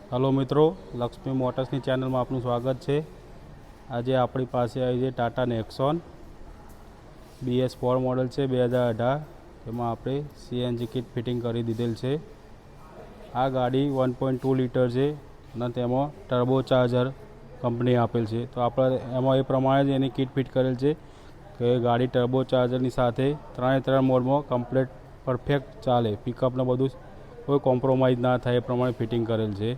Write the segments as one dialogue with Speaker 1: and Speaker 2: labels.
Speaker 1: Hello मित्रों, Lakshmi Motors की channel में आपનું સ્વાગત છે। આજે આપણી પાસે આવી છે ટાટા નેક્સોન BS4 મોડલ છે 2018। તેમાં આપણે CNG કિટ ફિટિંગ કરી દીધેલ છે। આ ગાડી 1.2 લિટર છે અને તેમાં ટર્બો ચાર્જર કંપની આપેલ છે। તો આપણે એમાં એ પ્રમાણે જ એની કિટ ફિટ કરેલ છે કે ગાડી ટર્બો ચાર્જરની સાથે ત્રણ મોડમાં કમ્પ્લીટ પરફેક્ટ ચાલે, પિકઅપને બધું કોઈ કોમ્પ્રોમાઇઝ ના થાય એ પ્રમાણે ફિટિંગ કરેલ છે।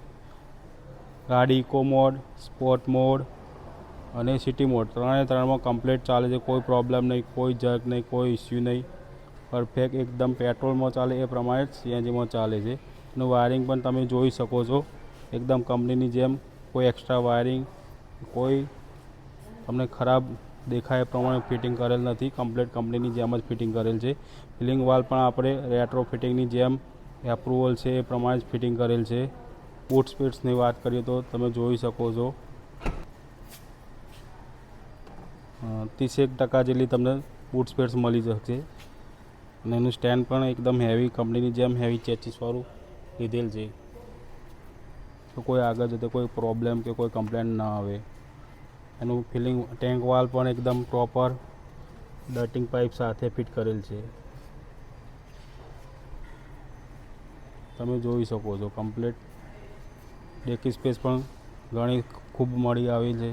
Speaker 1: गाड़ी इको मोड, स्पोर्ट मोड और सिटी मोड त्रण में कम्प्लीट चाले है। कोई प्रॉब्लम नहीं, कोई जग नहीं, कोई इश्यू नहीं, परफेक्ट एकदम पेट्रोल में चाले ए प्रमाणे CNG में चाले है। वायरिंग पण तमे जोई सको छो, एकदम कंपनी जेम कोई एक्स्ट्रा वायरिंग कोई तमने खराब देखाय प्रमाणे फिटिंग करेल नहीं, कम्प्लीट कंपनी जेम ज फिटिंग करेल है। फिलिंग वाल पण आपणे रेट्रो फिटिंग जेम एप्रूवल है ए प्रमाणे फिटिंग करेल है। बूट स्पेड्स की बात करिए तो तमे जोई सको छो 30% जेटली तमने बूट स्पेड्स मळी जशे। અને એનું સ્ટેન્ડ પણ એકદમ હેવી કંપનીની જેમ હેવી ચેચિસવાળું લીધેલ છે, તો કોઈ આગળ જતે કોઈ પ્રોબ્લેમ કે કોઈ કમ્પ્લેન ના આવે। એનું ફિલિંગ ટેન્ક વાલ પણ એકદમ પ્રોપર ડર્ટિંગ પાઇપ સાથે ફિટ કરેલ છે, તમે જોઈ શકો છો। કમ્પ્લીટ ડેકી સ્પેસ પણ ઘણી ખૂબ મળી આવી છે।